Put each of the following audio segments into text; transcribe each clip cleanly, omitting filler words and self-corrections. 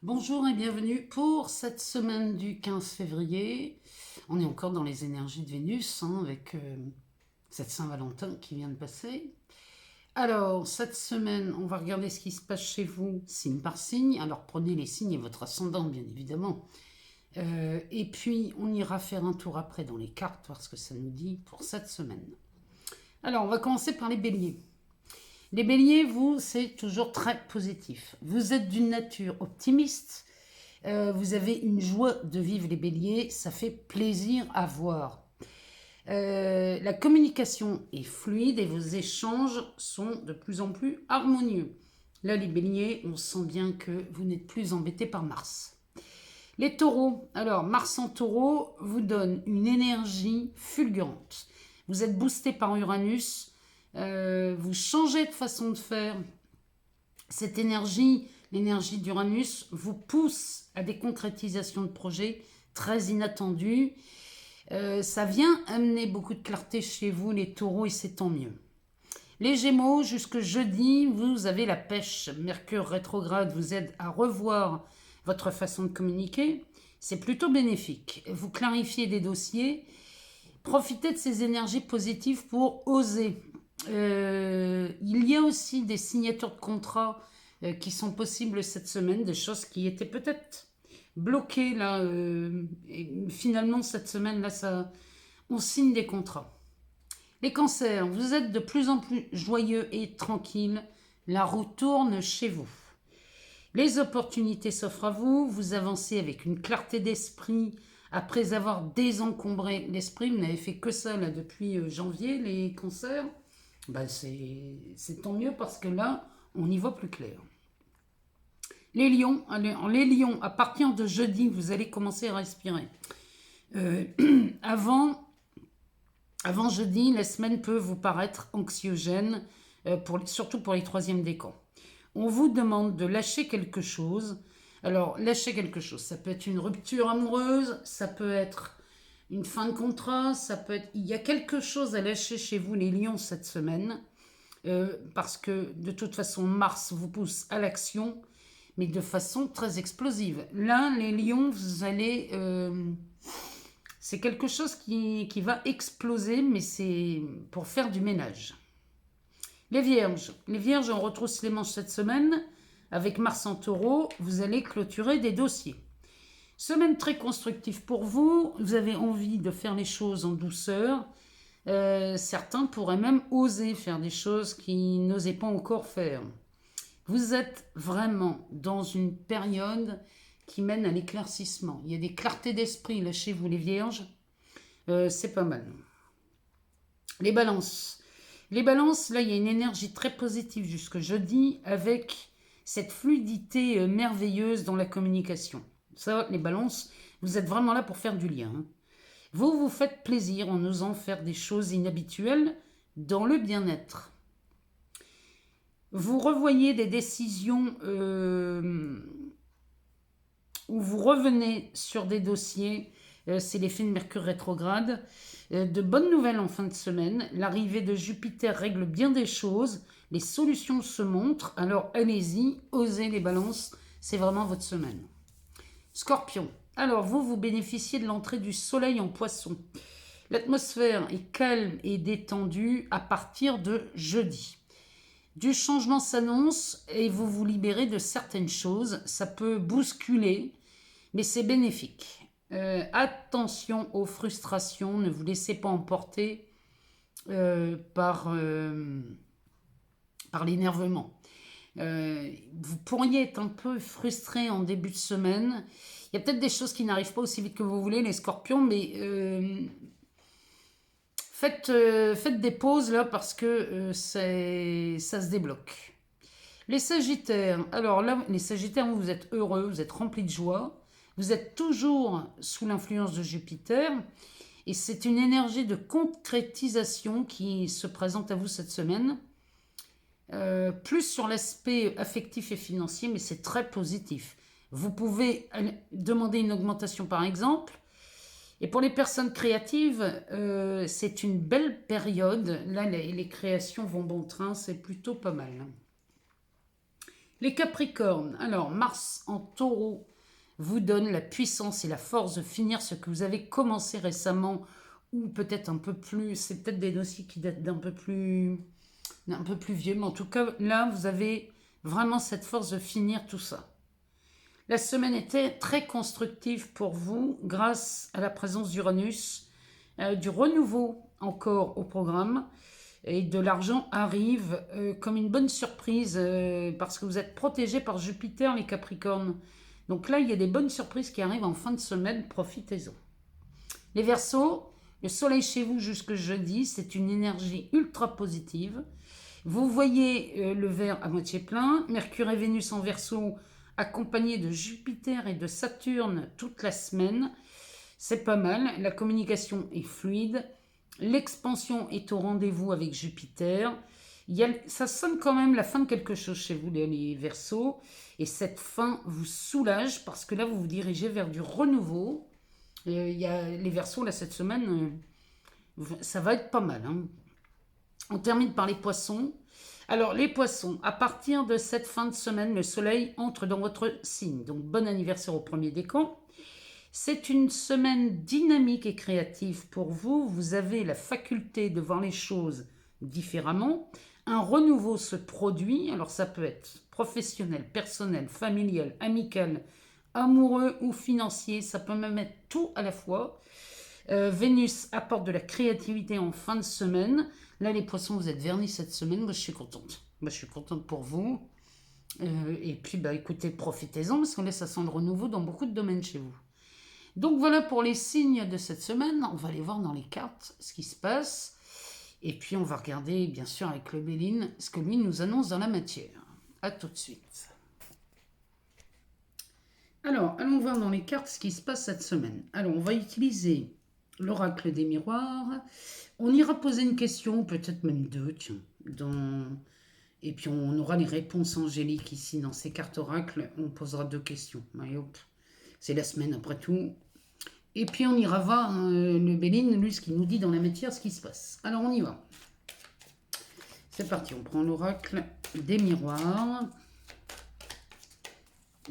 Bonjour et bienvenue pour cette semaine du 15 février. On est encore dans les énergies de Vénus avec cette Saint-Valentin qui vient de passer. Alors, cette semaine, on va regarder ce qui se passe chez vous, signe par signe. Alors, prenez les signes et votre ascendant, bien évidemment. Et puis, on ira faire un tour après dans les cartes, voir ce que ça nous dit pour cette semaine. Alors, on va commencer par les béliers. Les béliers, vous, c'est toujours très positif. Vous êtes d'une nature optimiste. Vous avez une joie de vivre les béliers. Ça fait plaisir à voir. La communication est fluide et vos échanges sont de plus en plus harmonieux. Là, les béliers, on sent bien que vous n'êtes plus embêtés par Mars. Les taureaux, alors Mars en taureau vous donne une énergie fulgurante. Vous êtes boosté par Uranus. Vous changez de façon de faire. Cette énergie, l'énergie d'Uranus, vous pousse à des concrétisations de projets très inattendus. Ça vient amener beaucoup de clarté chez vous, les taureaux, et c'est tant mieux. Les gémeaux, jusque jeudi, vous avez la pêche. Mercure rétrograde vous aide à revoir votre façon de communiquer. C'est plutôt bénéfique. Vous clarifiez des dossiers. Profitez de ces énergies positives pour oser. Il y a aussi des signatures de contrats qui sont possibles cette semaine, des choses qui étaient peut-être bloquées là. Et finalement, cette semaine, là, on signe des contrats. Les cancers, vous êtes de plus en plus joyeux et tranquille. La roue tourne chez vous. Les opportunités s'offrent à vous. Vous avancez avec une clarté d'esprit. Après avoir désencombré l'esprit, vous n'avez fait que ça là, depuis janvier, les cancers. Ben c'est tant mieux parce que là, on y voit plus clair. Les lions, à partir de jeudi, vous allez commencer à respirer. Avant jeudi, la semaine peut vous paraître anxiogène, surtout pour les troisièmes décans. On vous demande de lâcher quelque chose. Alors, lâcher quelque chose, ça peut être une rupture amoureuse, ça peut être une fin de contrat, ça peut être... Il y a quelque chose à lâcher chez vous, les lions, cette semaine, parce que de toute façon, Mars vous pousse à l'action, mais de façon très explosive. Là, les lions, vous allez... c'est quelque chose qui va exploser, mais c'est pour faire du ménage. Les vierges, on retrousse les manches cette semaine. Avec Mars en taureau, vous allez clôturer des dossiers. Semaine très constructive pour vous. Vous avez envie de faire les choses en douceur. Certains pourraient même oser faire des choses qu'ils n'osaient pas encore faire. Vous êtes vraiment dans une période qui mène à l'éclaircissement. Il y a des clartés d'esprit là chez vous, les vierges. C'est pas mal. Les balances. Les balances, là, il y a une énergie très positive jusque jeudi avec cette fluidité merveilleuse dans la communication. Ça, les balances, vous êtes vraiment là pour faire du lien. Vous vous faites plaisir en osant faire des choses inhabituelles dans le bien-être. Vous revoyez des décisions où vous revenez sur des dossiers. C'est l'effet de Mercure rétrograde. De bonnes nouvelles en fin de semaine. L'arrivée de Jupiter règle bien des choses. Les solutions se montrent. Alors allez-y, osez les balances. C'est vraiment votre semaine. Scorpion. Alors vous bénéficiez de l'entrée du soleil en poisson. L'atmosphère est calme et détendue à partir de jeudi. Du changement s'annonce et vous vous libérez de certaines choses. Ça peut bousculer, mais c'est bénéfique. Attention aux frustrations, ne vous laissez pas emporter par l'énervement. Vous pourriez être un peu frustré en début de semaine. Il y a peut-être des choses qui n'arrivent pas aussi vite que vous voulez, les scorpions, mais faites des pauses là parce que ça se débloque. Les sagittaires, alors là, les sagittaires, vous êtes heureux, vous êtes remplis de joie. Vous êtes toujours sous l'influence de Jupiter et c'est une énergie de concrétisation qui se présente à vous cette semaine. Plus sur l'aspect affectif et financier, mais c'est très positif. Vous pouvez demander une augmentation par exemple. Et pour les personnes créatives, c'est une belle période. Là, les créations vont bon train, c'est plutôt pas mal. Les Capricornes, alors Mars en taureau vous donne la puissance et la force de finir ce que vous avez commencé récemment, ou peut-être un peu plus, c'est peut-être des dossiers qui datent d'un peu plus vieux, mais en tout cas là vous avez vraiment cette force de finir tout ça. La semaine était très constructive pour vous grâce à la présence d'Uranus, du renouveau encore au programme, et de l'argent arrive comme une bonne surprise parce que vous êtes protégé par Jupiter, les Capricornes. Donc là, il y a des bonnes surprises qui arrivent en fin de semaine, profitez-en. Les Verseaux, le soleil chez vous jusque jeudi, c'est une énergie ultra positive. Vous voyez le verre à moitié plein, Mercure et Vénus en Verseau, accompagnés de Jupiter et de Saturne toute la semaine. C'est pas mal, la communication est fluide, l'expansion est au rendez-vous avec Jupiter. Ça sonne quand même la fin de quelque chose chez vous, les Verseaux, et cette fin vous soulage parce que là, vous vous dirigez vers du renouveau. Les Verseaux, là, cette semaine, ça va être pas mal. Hein. On termine par les Poissons. Alors, les Poissons, à partir de cette fin de semaine, le soleil entre dans votre signe. Donc, bon anniversaire au premier décan. C'est une semaine dynamique et créative pour vous. Vous avez la faculté de voir les choses différemment. Un renouveau se produit. Alors, ça peut être professionnel, personnel, familial, amical, amoureux ou financier. Ça peut même être tout à la fois. Vénus apporte de la créativité en fin de semaine. Là, les Poissons, vous êtes vernis cette semaine. Moi, je suis contente. Moi, je suis contente pour vous. Et puis, écoutez, profitez-en parce qu'on laisse ça sent le renouveau dans beaucoup de domaines chez vous. Donc, voilà pour les signes de cette semaine. On va aller voir dans les cartes ce qui se passe. Et puis, on va regarder, bien sûr, avec le Béline, ce que lui nous annonce dans la matière. A tout de suite. Alors, allons voir dans les cartes ce qui se passe cette semaine. Alors, on va utiliser l'oracle des miroirs. On ira poser une question, peut-être même deux, tiens. Et puis, on aura les réponses angéliques ici dans ces cartes oracles. On posera deux questions. Allez, hop. C'est la semaine après tout. Et puis, on ira voir le Béline, lui, ce qu'il nous dit dans la matière, ce qui se passe. Alors, on y va. C'est parti, on prend l'oracle des miroirs.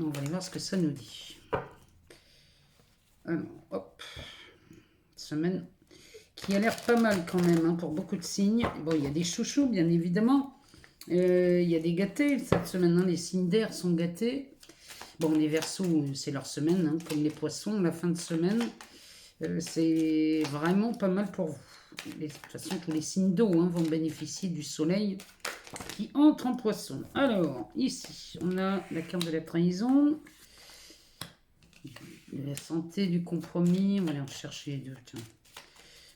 On va aller voir ce que ça nous dit. Alors, hop. Semaine qui a l'air pas mal quand même hein, pour beaucoup de signes. Bon, il y a des chouchous, bien évidemment. Il y a des gâtés. Cette semaine, hein, les signes d'air sont gâtés. Bon, les Verseaux, c'est leur semaine, hein, comme les Poissons, la fin de semaine. C'est vraiment pas mal pour vous. De toute façon, tous les signes d'eau hein, vont bénéficier du soleil qui entre en Poisson. Alors, ici, on a la carte de la trahison. La santé du compromis. On va aller en chercher deux. Tiens.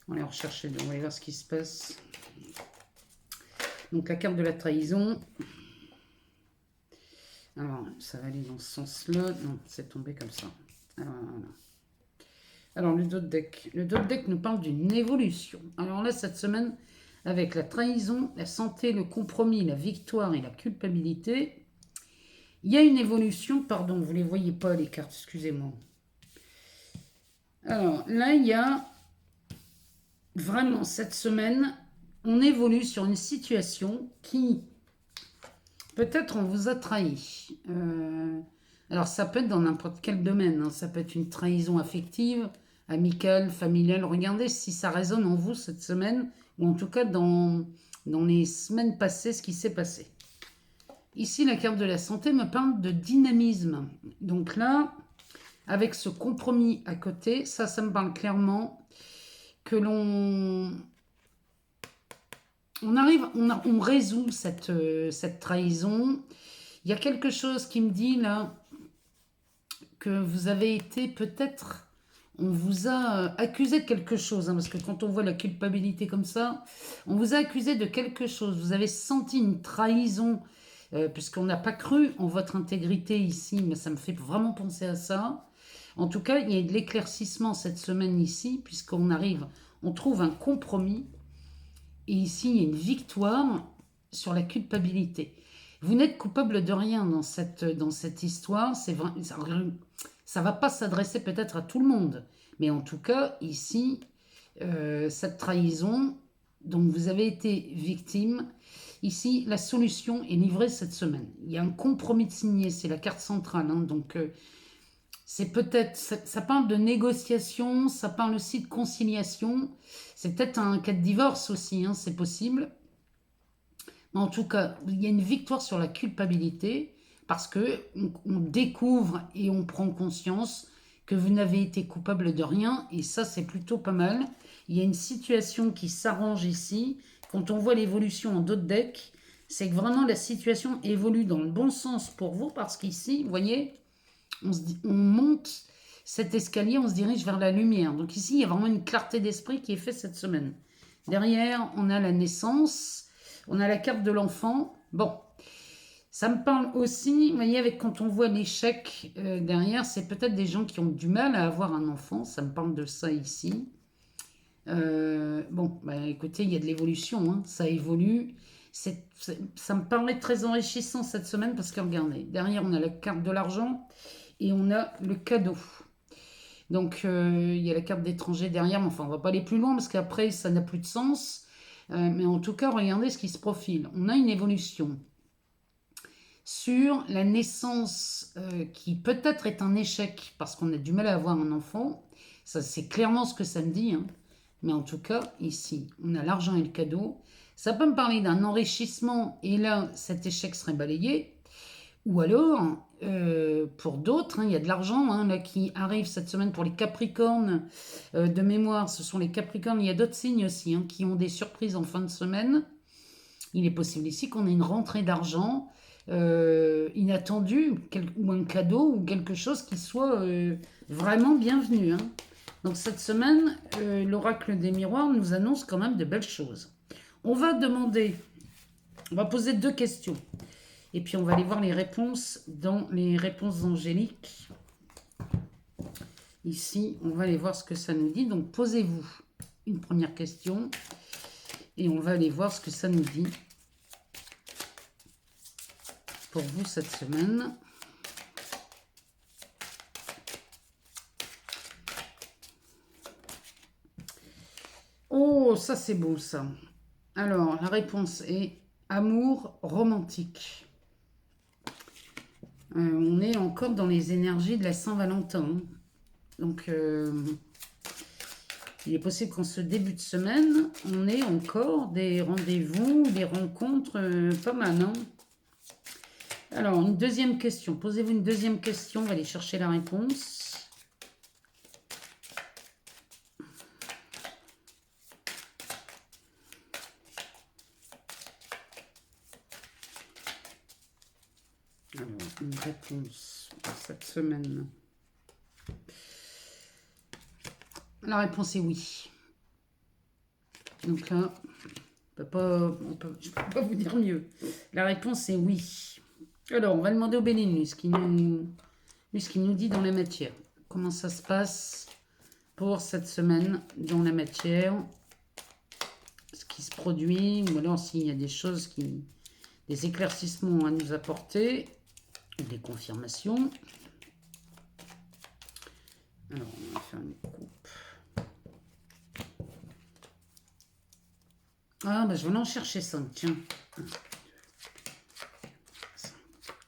On va aller en chercher deux. On va aller voir ce qui se passe. Donc, la carte de la trahison. Alors, ça va aller dans ce sens-là. Non, c'est tombé comme ça. Alors, voilà. Alors, le dos de deck. Le dos de deck nous parle d'une évolution. Alors là, cette semaine, avec la trahison, la santé, le compromis, la victoire et la culpabilité, il y a une évolution. Pardon, vous ne les voyez pas, les cartes, excusez-moi. Alors, là, il y a vraiment, cette semaine, on évolue sur une situation qui, peut-être, on vous a trahi. Alors, ça peut être dans n'importe quel domaine. Hein. Ça peut être une trahison affective, amicale, familiale. Regardez si ça résonne en vous cette semaine, ou en tout cas dans les semaines passées, ce qui s'est passé. Ici, la carte de la santé me parle de dynamisme. Donc là, avec ce compromis à côté, ça me parle clairement que on résout cette trahison. Il y a quelque chose qui me dit là que vous avez été peut-être... On vous a accusé de quelque chose, hein, parce que quand on voit la culpabilité comme ça, on vous a accusé de quelque chose. Vous avez senti une trahison, puisqu'on n'a pas cru en votre intégrité ici, mais ça me fait vraiment penser à ça. En tout cas, il y a de l'éclaircissement cette semaine ici, on trouve un compromis, et ici, il y a une victoire sur la culpabilité. Vous n'êtes coupable de rien dans cette histoire, c'est vrai. Ça ne va pas s'adresser peut-être à tout le monde. Mais en tout cas, ici, cette trahison dont vous avez été victime, Ici, la solution est livrée cette semaine. Il y a un compromis de signé, c'est la carte centrale. Hein, donc, c'est peut-être, ça parle de négociation, ça parle aussi de conciliation. C'est peut-être un cas de divorce aussi, hein, c'est possible. Mais en tout cas, il y a une victoire sur la culpabilité parce que on découvre et on prend conscience que vous n'avez été coupable de rien. Et ça, c'est plutôt pas mal. Il y a une situation qui s'arrange ici. Quand on voit l'évolution en d'autres decks, c'est que vraiment la situation évolue dans le bon sens pour vous parce qu'ici, vous voyez, on monte cet escalier, on se dirige vers la lumière. Donc ici, il y a vraiment une clarté d'esprit qui est faite cette semaine. Derrière, on a la naissance, on a la carte de l'enfant. Bon, ça me parle aussi, vous voyez, avec quand on voit l'échec derrière, c'est peut-être des gens qui ont du mal à avoir un enfant. Ça me parle de ça ici. Bon, bah, écoutez, il y a de l'évolution, hein, ça évolue. Ça me paraît très enrichissant cette semaine parce que regardez, derrière on a la carte de l'argent et on a le cadeau. Donc il y a la carte d'étranger derrière, mais enfin on va pas aller plus loin parce qu'après ça n'a plus de sens. Mais en tout cas, regardez ce qui se profile. On a une évolution sur la naissance qui peut-être est un échec parce qu'on a du mal à avoir un enfant. Ça, c'est clairement ce que ça me dit. Hein. Mais en tout cas, ici, on a l'argent et le cadeau. Ça peut me parler d'un enrichissement et là, cet échec serait balayé. Ou alors, pour d'autres, hein, il y a de l'argent hein, là qui arrive cette semaine pour les Capricornes de mémoire. Ce sont les Capricornes. Il y a d'autres signes aussi hein, qui ont des surprises en fin de semaine. Il est possible ici qu'on ait une rentrée d'argent inattendue ou un cadeau ou quelque chose qui soit vraiment bienvenu. Hein. Donc cette semaine, l'oracle des miroirs nous annonce quand même de belles choses. On va poser 2 questions. Et puis on va aller voir les réponses dans les réponses angéliques. Ici, on va aller voir ce que ça nous dit. Donc posez-vous une première question. Et on va aller voir ce que ça nous dit pour vous cette semaine. Oh, ça c'est beau ça. Alors, la réponse est amour romantique. On est encore dans les énergies de la Saint-Valentin. Donc, il est possible qu'en ce début de semaine, on ait encore des rendez-vous, des rencontres pas mal. Hein. Alors, une deuxième question. Posez-vous une deuxième question. On va aller chercher la réponse. Alors, une réponse pour cette semaine. La réponse est oui. Donc là, je ne peux pas vous dire mieux. La réponse est oui. Alors, on va demander au Bénin, lui, ce qu'il nous dit dans la matière. Comment ça se passe pour cette semaine dans la matière? Ce qui se produit, ou alors s'il y a des choses des éclaircissements à nous apporter, des confirmations. Alors, on va faire une coupe. Ah, bah, je vais en chercher 5, tiens.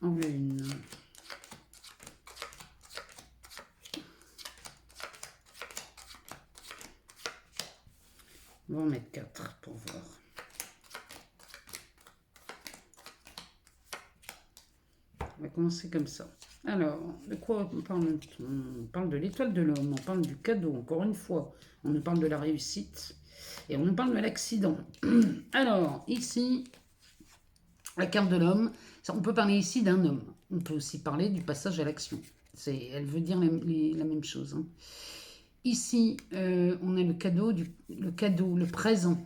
En voilà une. On va en mettre 4 pour voir. On va commencer comme ça. Alors, de quoi on parle? On parle de l'étoile de l'homme, on parle du cadeau, encore une fois. On nous parle de la réussite et on nous parle de l'accident. Alors, ici, la carte de l'homme, on peut parler ici d'un homme. On peut aussi parler du passage à l'action. Elle veut dire la même chose. Hein. Ici, on a le cadeau, le présent.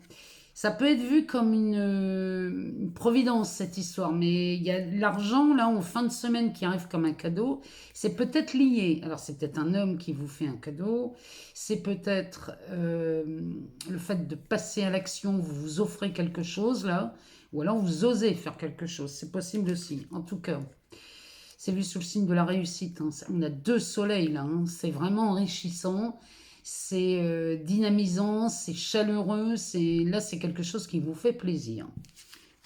Ça peut être vu comme une providence, cette histoire, mais il y a l'argent, là, en fin de semaine, qui arrive comme un cadeau. C'est peut-être lié. Alors, c'est peut-être un homme qui vous fait un cadeau. C'est peut-être le fait de passer à l'action, vous vous offrez quelque chose, là. Ou alors, vous osez faire quelque chose. C'est possible aussi. En tout cas, c'est vu sous le signe de la réussite. Hein. On a 2 soleils, là. Hein. C'est vraiment enrichissant. C'est dynamisant, c'est chaleureux, là c'est quelque chose qui vous fait plaisir.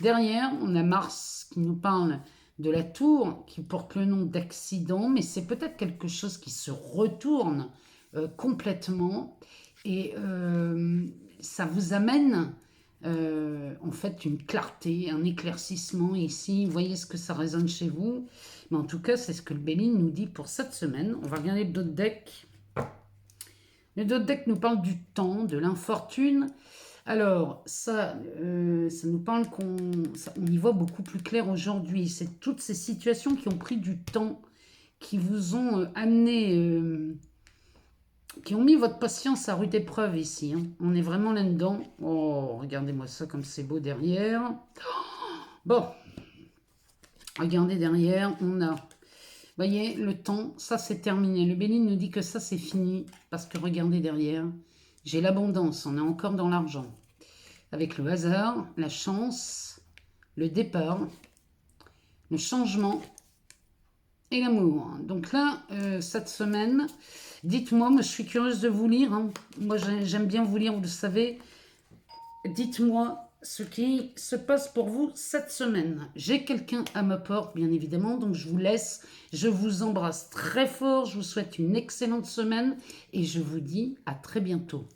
Derrière, on a Mars qui nous parle de la tour, qui porte le nom d'accident, mais c'est peut-être quelque chose qui se retourne complètement. Et ça vous amène en fait une clarté, un éclaircissement ici. Vous voyez ce que ça résonne chez vous. Mais en tout cas, c'est ce que le Béline nous dit pour cette semaine. On va regarder d'autres decks. Le d'autres deck nous parle du temps, de l'infortune. Alors, ça nous parle qu'on y voit beaucoup plus clair aujourd'hui. C'est toutes ces situations qui ont pris du temps, qui vous ont amené, qui ont mis votre patience à rude épreuve ici. Hein. On est vraiment là-dedans. Oh, regardez-moi ça comme c'est beau derrière. Bon, regardez derrière, on a... Vous voyez, le temps, ça c'est terminé. Le Béline nous dit que ça c'est fini. Parce que regardez derrière, j'ai l'abondance, on est encore dans l'argent. Avec le hasard, la chance, le départ, le changement et l'amour. Donc là, cette semaine, dites-moi, moi je suis curieuse de vous lire. Hein. Moi j'aime bien vous lire, vous le savez. Dites-moi ce qui se passe pour vous cette semaine. J'ai quelqu'un à ma porte, bien évidemment, donc je vous laisse. Je vous embrasse très fort, je vous souhaite une excellente semaine et je vous dis à très bientôt.